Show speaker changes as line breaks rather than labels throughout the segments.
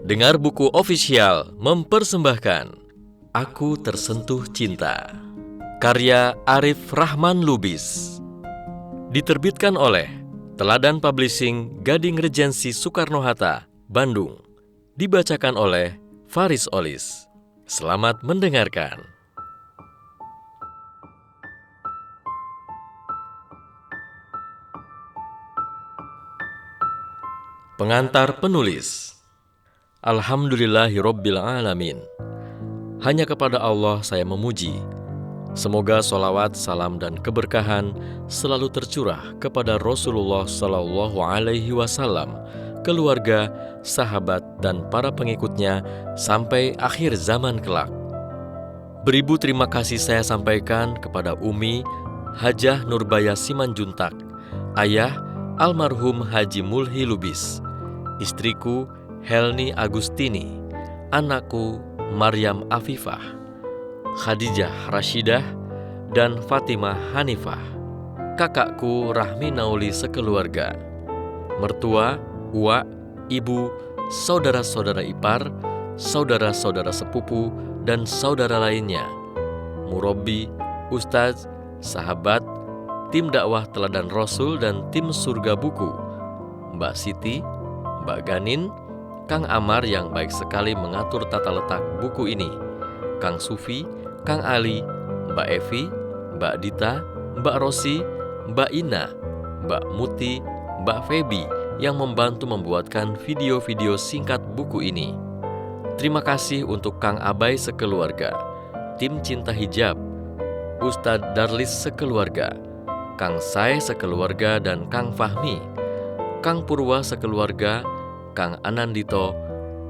Dengar Buku Official mempersembahkan Aku Tersentuh Cinta, karya Arif Rahman Lubis. Diterbitkan oleh Teladan Publishing, Gading Regensi Soekarno-Hatta, Bandung. Dibacakan oleh Faris Olis. Selamat mendengarkan. Pengantar penulis. Alhamdulillahirobbilalamin. Hanya kepada Allah saya memuji. Semoga sholawat, salam, dan keberkahan selalu tercurah kepada Rasulullah Sallallahu Alaihi Wasallam, keluarga, sahabat, dan para pengikutnya sampai akhir zaman kelak. Beribu terima kasih saya sampaikan kepada Umi Hajah Nurbaya Simanjuntak, ayah almarhum Haji Mulhi Lubis, istriku Helni Agustini, anakku Maryam Afifah, Khadijah Rashidah, dan Fatimah Hanifah, kakakku Rahmi Nauli sekeluarga, mertua, uak, ibu, saudara-saudara ipar, saudara-saudara sepupu, dan saudara lainnya, murabbi, ustaz, sahabat, tim dakwah Teladan Rasul dan tim Surga Buku, Mbak Siti, Mbak Ganin, Kang Amar yang baik sekali mengatur tata letak buku ini, Kang Sufi, Kang Ali, Mbak Evi, Mbak Dita, Mbak Rosi, Mbak Ina, Mbak Muti, Mbak Feby yang membantu membuatkan video-video singkat buku ini. Terima kasih untuk Kang Abai sekeluarga, tim Cinta Hijab, Ustadz Darlis sekeluarga, Kang Sai sekeluarga, dan Kang Fahmi, Kang Purwa sekeluarga, Kang Anandito,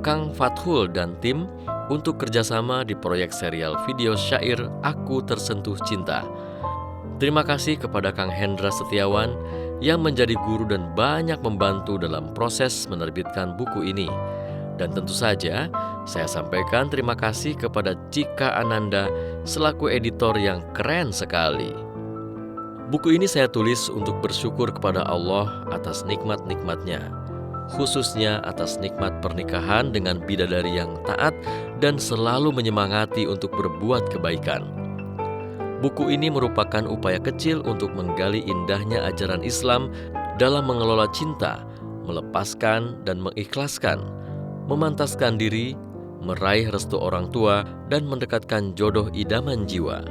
Kang Fathul, dan tim untuk kerjasama di proyek serial video syair Aku Tersentuh Cinta. Terima kasih kepada Kang Hendra Setiawan yang menjadi guru dan banyak membantu dalam proses menerbitkan buku ini. Dan tentu saja saya sampaikan terima kasih kepada Cika Ananda selaku editor yang keren sekali. Buku ini saya tulis untuk bersyukur kepada Allah atas nikmat-nikmatnya, khususnya atas nikmat pernikahan dengan bidadari yang taat dan selalu menyemangati untuk berbuat kebaikan. Buku ini merupakan upaya kecil untuk menggali indahnya ajaran Islam dalam mengelola cinta, melepaskan dan mengikhlaskan, memantaskan diri, meraih restu orang tua, dan mendekatkan jodoh idaman jiwa.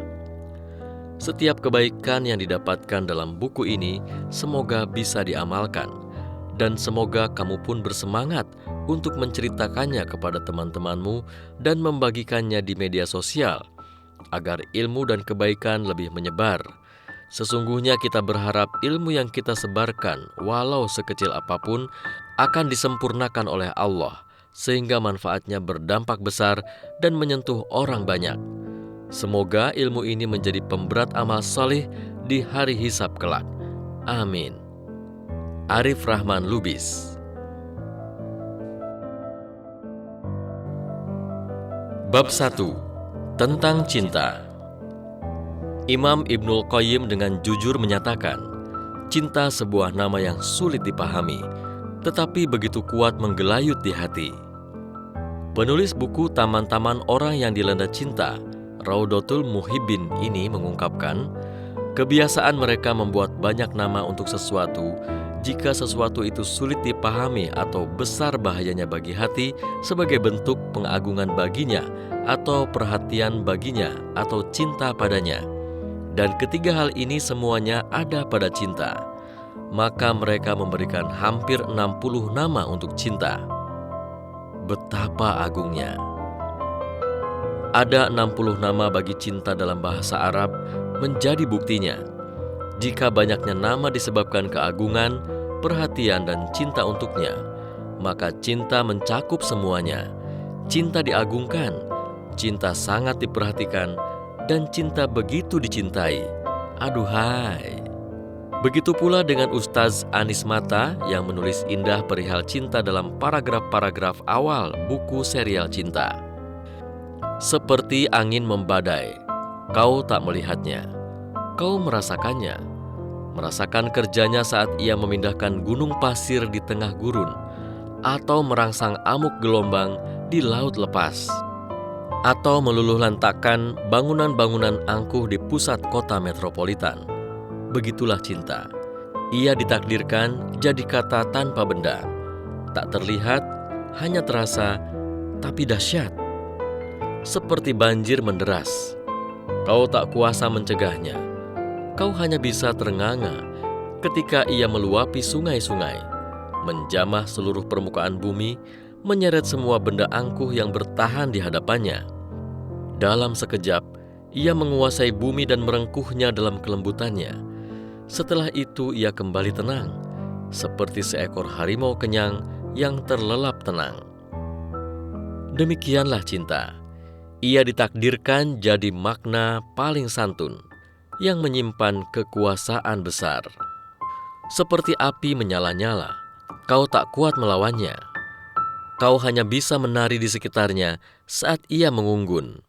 Setiap kebaikan yang didapatkan dalam buku ini semoga bisa diamalkan, dan semoga kamu pun bersemangat untuk menceritakannya kepada teman-temanmu dan membagikannya di media sosial, agar ilmu dan kebaikan lebih menyebar. Sesungguhnya kita berharap ilmu yang kita sebarkan, walau sekecil apapun, akan disempurnakan oleh Allah, sehingga manfaatnya berdampak besar dan menyentuh orang banyak. Semoga ilmu ini menjadi pemberat amal saleh di hari hisab kelak. Amin. Arif Rahman Lubis. Bab 1. Tentang cinta. Imam Ibnul Qayyim dengan jujur menyatakan, cinta sebuah nama yang sulit dipahami, tetapi begitu kuat menggelayut di hati. Penulis buku Taman-Taman Orang yang Dilanda Cinta, Raudatul Muhibbin ini mengungkapkan, kebiasaan mereka membuat banyak nama untuk sesuatu jika sesuatu itu sulit dipahami atau besar bahayanya bagi hati sebagai bentuk pengagungan baginya atau perhatian baginya atau cinta padanya. Dan ketiga hal ini semuanya ada pada cinta. Maka mereka memberikan hampir 60 nama untuk cinta. Betapa agungnya. Ada 60 nama bagi cinta dalam bahasa Arab menjadi buktinya. Jika banyaknya nama disebabkan keagungan, perhatian, dan cinta untuknya, maka cinta mencakup semuanya. Cinta diagungkan, cinta sangat diperhatikan, dan cinta begitu dicintai. Aduhai. Begitu pula dengan Ustaz Anis Mata yang menulis indah perihal cinta dalam paragraf-paragraf awal buku serial cinta. Seperti angin membadai, kau tak melihatnya, kau merasakannya. Merasakan kerjanya saat ia memindahkan gunung pasir di tengah gurun. atau merangsang amuk gelombang di laut lepas, atau meluluh lantakkan bangunan-bangunan angkuh di pusat kota metropolitan. Begitulah cinta. Ia ditakdirkan jadi kata tanpa benda, tak terlihat, hanya terasa, tapi dahsyat. Seperti banjir menderas, kau tak kuasa mencegahnya. Kau hanya bisa terenganga ketika ia meluapi sungai-sungai, menjamah seluruh permukaan bumi, menyeret semua benda angkuh yang bertahan di hadapannya. Dalam sekejap, ia menguasai bumi dan merengkuhnya dalam kelembutannya. Setelah itu ia kembali tenang, seperti seekor harimau kenyang yang terlelap tenang. Demikianlah cinta. Ia ditakdirkan jadi makna paling santun yang menyimpan kekuasaan besar. Seperti api menyala-nyala, kau tak kuat melawannya. Kau hanya bisa menari di sekitarnya saat ia mengunggun,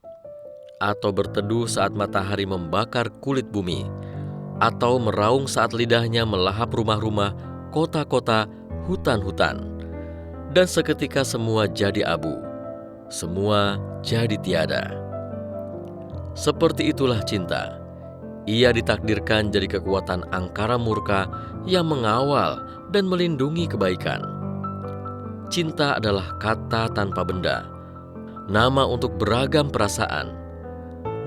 atau berteduh saat matahari membakar kulit bumi, atau meraung saat lidahnya melahap rumah-rumah, kota-kota, hutan-hutan. Dan seketika semua jadi abu, semua jadi tiada. Seperti itulah cinta. Ia ditakdirkan jadi kekuatan angkara murka yang mengawal dan melindungi kebaikan. Cinta adalah kata tanpa benda, nama untuk beragam perasaan,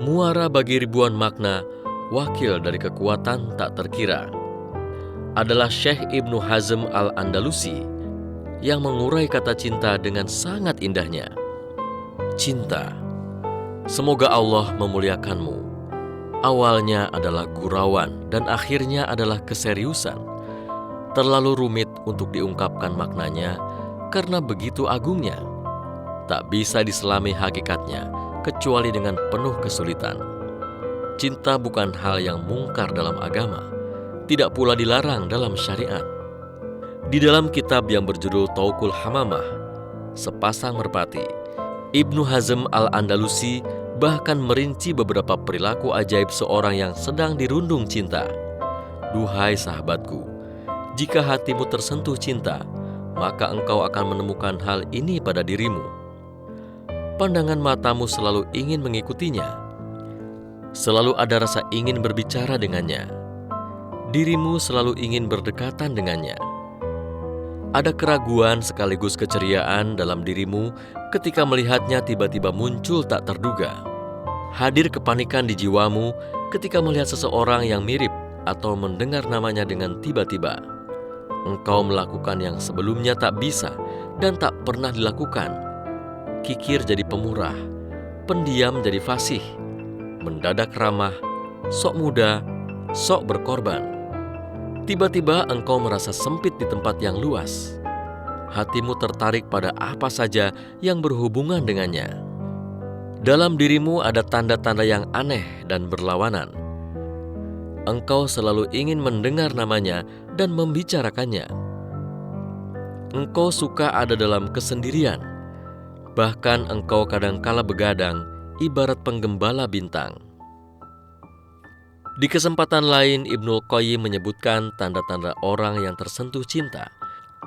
muara bagi ribuan makna, wakil dari kekuatan tak terkira. Adalah Syekh Ibnu Hazm al-Andalusi yang mengurai kata cinta dengan sangat indahnya. Cinta, semoga Allah memuliakanmu. Awalnya adalah gurauan dan akhirnya adalah keseriusan. Terlalu rumit untuk diungkapkan maknanya karena begitu agungnya. Tak bisa diselami hakikatnya kecuali dengan penuh kesulitan. Cinta bukan hal yang mungkar dalam agama, tidak pula dilarang dalam syariat. Di dalam kitab yang berjudul Tauqul Hamamah, Sepasang Merpati, Ibnu Hazm al-Andalusi bahkan merinci beberapa perilaku ajaib seorang yang sedang dirundung cinta. Duhai sahabatku, jika hatimu tersentuh cinta, maka engkau akan menemukan hal ini pada dirimu. Pandangan matamu selalu ingin mengikutinya. Selalu ada rasa ingin berbicara dengannya. Dirimu selalu ingin berdekatan dengannya. Ada keraguan sekaligus keceriaan dalam dirimu ketika melihatnya tiba-tiba muncul tak terduga. Hadir kepanikan di jiwamu ketika melihat seseorang yang mirip atau mendengar namanya dengan tiba-tiba. Engkau melakukan yang sebelumnya tak bisa dan tak pernah dilakukan. Kikir jadi pemurah, pendiam jadi fasih, mendadak ramah, sok muda, sok berkorban. Tiba-tiba engkau merasa sempit di tempat yang luas. Hatimu tertarik pada apa saja yang berhubungan dengannya. Dalam dirimu ada tanda-tanda yang aneh dan berlawanan. Engkau selalu ingin mendengar namanya dan membicarakannya. Engkau suka ada dalam kesendirian. Bahkan engkau kadangkala begadang, ibarat penggembala bintang. Di kesempatan lain, Ibnul Qayyim menyebutkan tanda-tanda orang yang tersentuh cinta.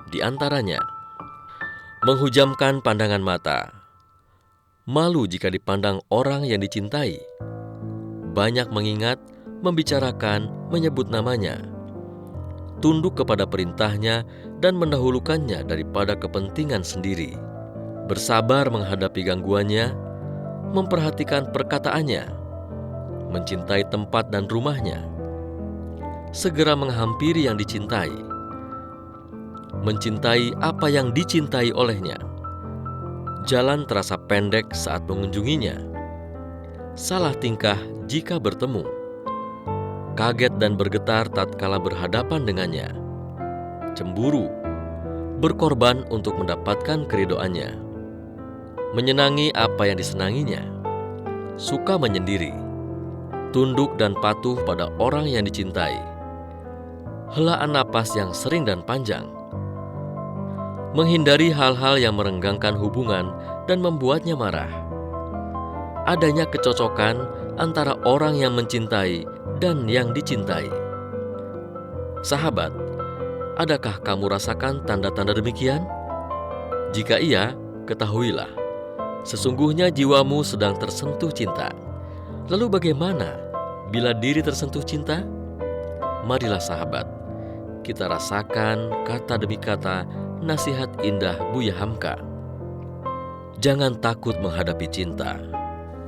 Di antaranya, menghujamkan pandangan mata, malu jika dipandang orang yang dicintai, banyak mengingat, membicarakan, menyebut namanya, tunduk kepada perintahnya dan mendahulukannya daripada kepentingan sendiri, bersabar menghadapi gangguannya, memperhatikan perkataannya, mencintai tempat dan rumahnya, segera menghampiri yang dicintai, mencintai apa yang dicintai olehnya, jalan terasa pendek saat mengunjunginya, salah tingkah jika bertemu, kaget dan bergetar tatkala berhadapan dengannya, cemburu, berkorban untuk mendapatkan keridoannya, menyenangi apa yang disenanginya, suka menyendiri, tunduk dan patuh pada orang yang dicintai, helaan napas yang sering dan panjang, menghindari hal-hal yang merenggangkan hubungan dan membuatnya marah, adanya kecocokan antara orang yang mencintai dan yang dicintai. Sahabat, adakah kamu rasakan tanda-tanda demikian? Jika iya, ketahuilah, sesungguhnya jiwamu sedang tersentuh cinta. Lalu bagaimana bila diri tersentuh cinta? Marilah sahabat, kita rasakan kata demi kata nasihat indah Buya Hamka. Jangan takut menghadapi cinta.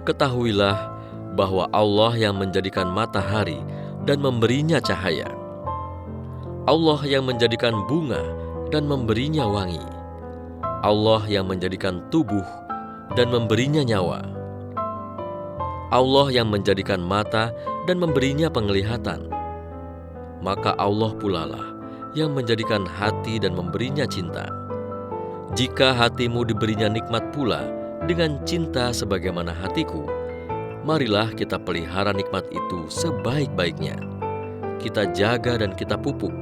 Ketahuilah bahwa Allah yang menjadikan matahari dan memberinya cahaya. Allah yang menjadikan bunga dan memberinya wangi. Allah yang menjadikan tubuh dan memberinya nyawa. Allah yang menjadikan mata dan memberinya penglihatan. Maka Allah pula lah yang menjadikan hati dan memberinya cinta. Jika hatimu diberinya nikmat pula dengan cinta sebagaimana hatiku, marilah kita pelihara nikmat itu sebaik-baiknya. Kita jaga dan kita pupuk,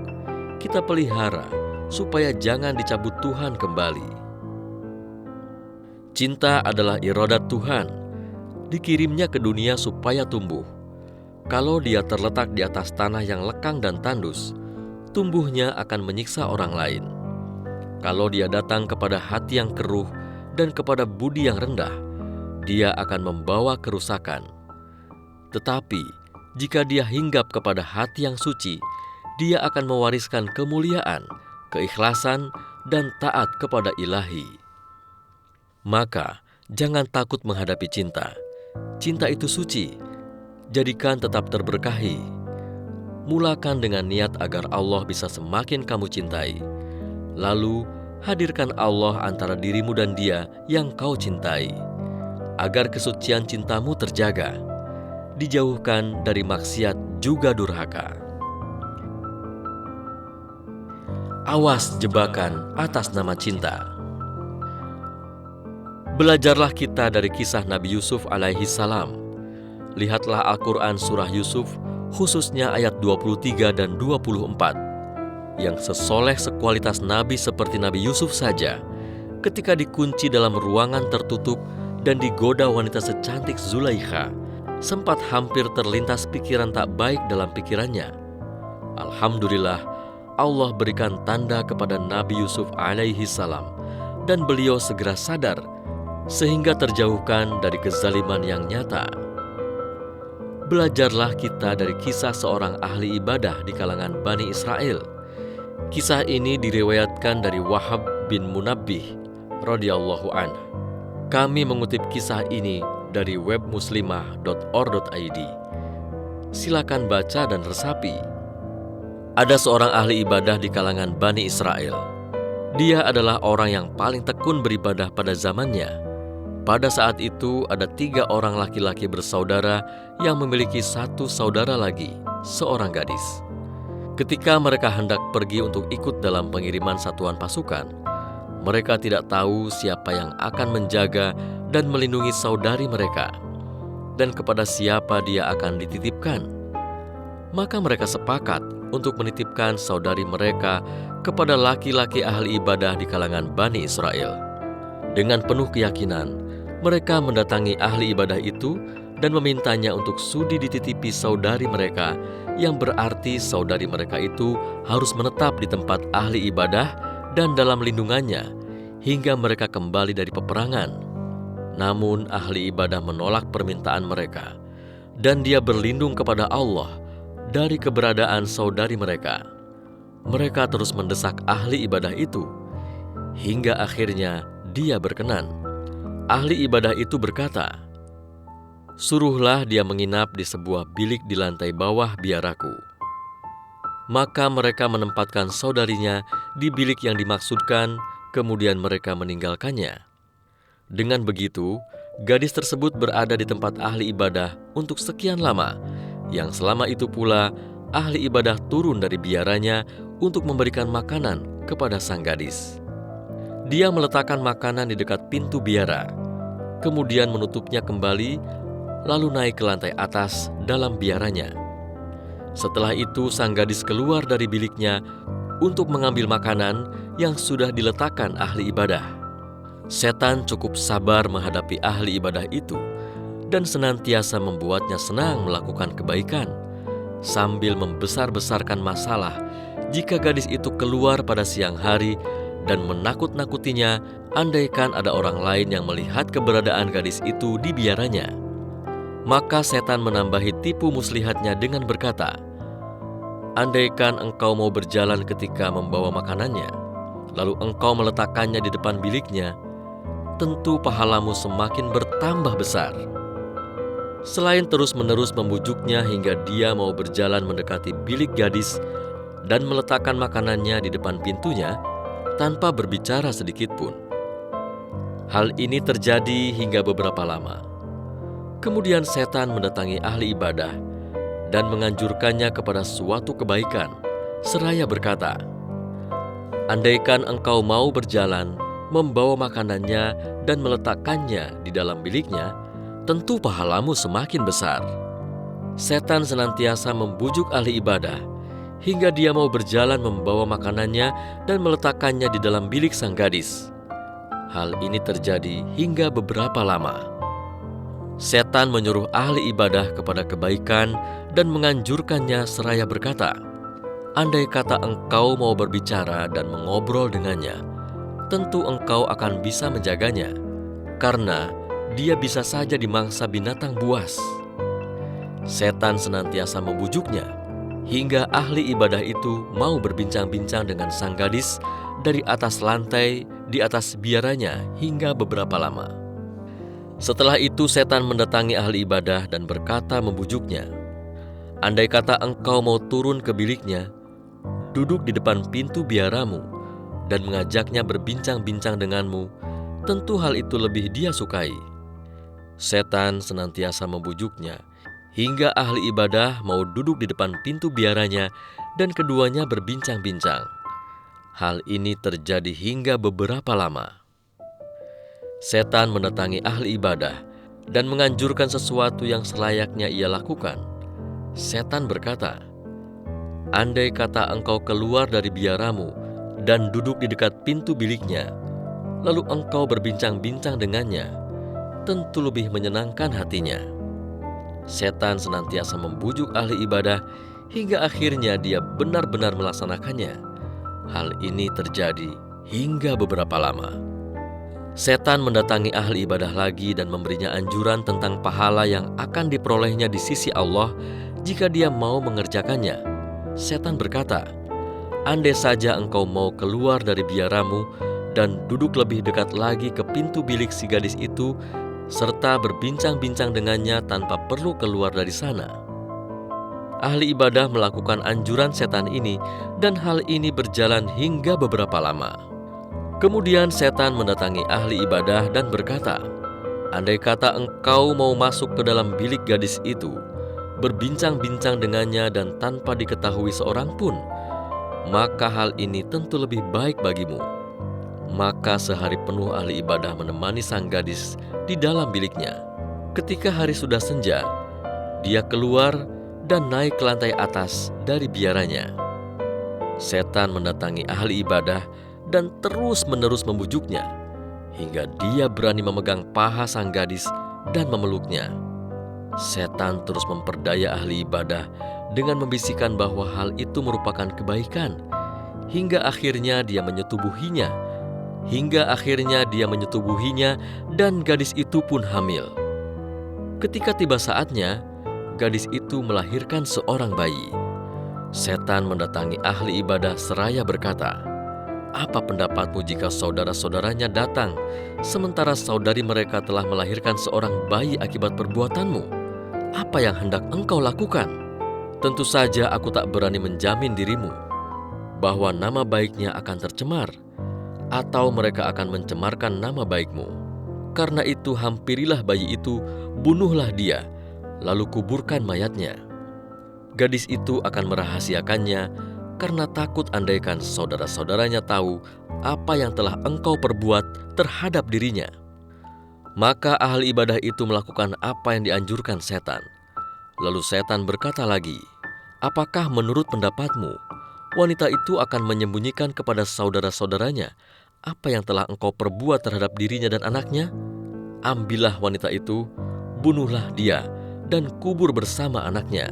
kita pelihara supaya jangan dicabut Tuhan kembali. Cinta adalah iradat Tuhan, dikirimnya ke dunia supaya tumbuh. Kalau dia terletak di atas tanah yang lekang dan tandus, tumbuhnya akan menyiksa orang lain. Kalau dia datang kepada hati yang keruh dan kepada budi yang rendah, dia akan membawa kerusakan. Tetapi jika dia hinggap kepada hati yang suci, dia akan mewariskan kemuliaan, keikhlasan, dan taat kepada Ilahi. Maka jangan takut menghadapi cinta. Cinta itu suci. Jadikan tetap terberkahi. Mulakan dengan niat agar Allah bisa semakin kamu cintai. Lalu hadirkan Allah antara dirimu dan Dia yang kau cintai, agar kesucian cintamu terjaga, dijauhkan dari maksiat juga durhaka. Awas jebakan atas nama cinta. Belajarlah kita dari kisah Nabi Yusuf alaihi salam. Lihatlah Al-Quran surah Yusuf, khususnya ayat 23 dan 24. Yang sesoleh sekualitas Nabi seperti Nabi Yusuf saja, ketika dikunci dalam ruangan tertutup dan digoda wanita secantik Zulaikha, sempat hampir terlintas pikiran tak baik dalam pikirannya. Alhamdulillah, Allah berikan tanda kepada Nabi Yusuf alaihi salam, dan beliau segera sadar, sehingga terjauhkan dari kezaliman yang nyata. Belajarlah kita dari kisah seorang ahli ibadah di kalangan Bani Israel. Kisah ini diriwayatkan dari Wahab bin Munabbih radhiyallahu anhu. Kami mengutip kisah ini dari web muslimah.or.id. Silakan baca dan resapi. Ada seorang ahli ibadah di kalangan Bani Israel. Dia adalah orang yang paling tekun beribadah pada zamannya. Pada saat itu ada 3 orang laki-laki bersaudara yang memiliki 1 saudara lagi, seorang gadis. Ketika mereka hendak pergi untuk ikut dalam pengiriman satuan pasukan, mereka tidak tahu siapa yang akan menjaga dan melindungi saudari mereka, dan kepada siapa dia akan dititipkan. Maka mereka sepakat untuk menitipkan saudari mereka kepada laki-laki ahli ibadah di kalangan Bani Israel. Dengan penuh keyakinan, mereka mendatangi ahli ibadah itu dan memintanya untuk sudi dititipi saudari mereka, yang berarti saudari mereka itu harus menetap di tempat ahli ibadah dan dalam lindungannya hingga mereka kembali dari peperangan. Namun ahli ibadah menolak permintaan mereka, dan dia berlindung kepada Allah dari keberadaan saudari mereka. Mereka terus mendesak ahli ibadah itu, hingga akhirnya dia berkenan. Ahli ibadah itu berkata, "Suruhlah dia menginap di sebuah bilik di lantai bawah biaraku." Maka mereka menempatkan saudarinya di bilik yang dimaksudkan, kemudian mereka meninggalkannya. Dengan begitu, gadis tersebut berada di tempat ahli ibadah untuk sekian lama, yang selama itu pula ahli ibadah turun dari biaranya untuk memberikan makanan kepada sang gadis. Dia meletakkan makanan di dekat pintu biara, kemudian menutupnya kembali, lalu naik ke lantai atas dalam biaranya. Setelah itu sang gadis keluar dari biliknya untuk mengambil makanan yang sudah diletakkan ahli ibadah. Setan cukup sabar menghadapi ahli ibadah itu dan senantiasa membuatnya senang melakukan kebaikan, sambil membesar-besarkan masalah jika gadis itu keluar pada siang hari dan menakut-nakutinya andaikan ada orang lain yang melihat keberadaan gadis itu di biaranya. Maka setan menambahi tipu muslihatnya dengan berkata, andaikan engkau mau berjalan ketika membawa makanannya, lalu engkau meletakkannya di depan biliknya, tentu pahalamu semakin bertambah besar. Selain terus-menerus membujuknya hingga dia mau berjalan mendekati bilik gadis dan meletakkan makanannya di depan pintunya tanpa berbicara sedikit pun. Hal ini terjadi hingga beberapa lama. Kemudian setan mendatangi ahli ibadah dan menganjurkannya kepada suatu kebaikan, seraya berkata, andaikan engkau mau berjalan, membawa makanannya dan meletakkannya di dalam biliknya, tentu pahalamu semakin besar. Setan senantiasa membujuk ahli ibadah hingga dia mau berjalan membawa makanannya dan meletakkannya di dalam bilik sang gadis. Hal ini terjadi hingga beberapa lama. Setan menyuruh ahli ibadah kepada kebaikan dan menganjurkannya seraya berkata, andai kata engkau mau berbicara dan mengobrol dengannya, tentu engkau akan bisa menjaganya, karena dia bisa saja dimangsa binatang buas. Setan senantiasa membujuknya, hingga ahli ibadah itu mau berbincang-bincang dengan sang gadis dari atas lantai di atas biaranya hingga beberapa lama. Setelah itu setan mendatangi ahli ibadah dan berkata membujuknya, andai kata engkau mau turun ke biliknya, duduk di depan pintu biaramu, dan mengajaknya berbincang-bincang denganmu, tentu hal itu lebih dia sukai. Setan senantiasa membujuknya, hingga ahli ibadah mau duduk di depan pintu biaranya, dan keduanya berbincang-bincang. Hal ini terjadi hingga beberapa lama. Setan mendatangi ahli ibadah dan menganjurkan sesuatu yang selayaknya ia lakukan. Setan berkata, andai kata engkau keluar dari biaramu dan duduk di dekat pintu biliknya, lalu engkau berbincang-bincang dengannya, tentu lebih menyenangkan hatinya. Setan senantiasa membujuk ahli ibadah hingga akhirnya dia benar-benar melaksanakannya. Hal ini terjadi hingga beberapa lama. Setan mendatangi ahli ibadah lagi dan memberinya anjuran tentang pahala yang akan diperolehnya di sisi Allah jika dia mau mengerjakannya. Setan berkata, andai saja engkau mau keluar dari biaramu dan duduk lebih dekat lagi ke pintu bilik si gadis itu, serta berbincang-bincang dengannya tanpa perlu keluar dari sana. Ahli ibadah melakukan anjuran setan ini, dan hal ini berjalan hingga beberapa lama. Kemudian setan mendatangi ahli ibadah dan berkata, andai kata engkau mau masuk ke dalam bilik gadis itu, berbincang-bincang dengannya dan tanpa diketahui seorang pun, maka hal ini tentu lebih baik bagimu. Maka sehari penuh ahli ibadah menemani sang gadis di dalam biliknya. Ketika hari sudah senja, dia keluar dan naik ke lantai atas dari biaranya. Setan mendatangi ahli ibadah dan terus-menerus membujuknya, hingga dia berani memegang paha sang gadis dan memeluknya. Setan terus memperdaya ahli ibadah dengan membisikkan bahwa hal itu merupakan kebaikan, hingga akhirnya dia menyetubuhinya, dan gadis itu pun hamil. Ketika tiba saatnya, gadis itu melahirkan seorang bayi. Setan mendatangi ahli ibadah seraya berkata, apa pendapatmu jika saudara-saudaranya datang, sementara saudari mereka telah melahirkan seorang bayi akibat perbuatanmu? Apa yang hendak engkau lakukan? Tentu saja aku tak berani menjamin dirimu bahwa nama baiknya akan tercemar, atau mereka akan mencemarkan nama baikmu. Karena itu hampirilah bayi itu, bunuhlah dia, lalu kuburkan mayatnya. Gadis itu akan merahasiakannya, karena takut andaikan saudara-saudaranya tahu apa yang telah engkau perbuat terhadap dirinya. Maka ahli ibadah itu melakukan apa yang dianjurkan setan. Lalu setan berkata lagi, apakah menurut pendapatmu, wanita itu akan menyembunyikan kepada saudara-saudaranya apa yang telah engkau perbuat terhadap dirinya dan anaknya? Ambillah wanita itu, bunuhlah dia, dan kubur bersama anaknya.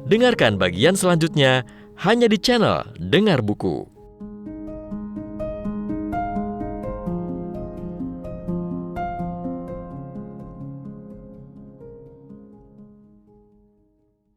Dengarkan bagian selanjutnya hanya di channel Dengar Buku.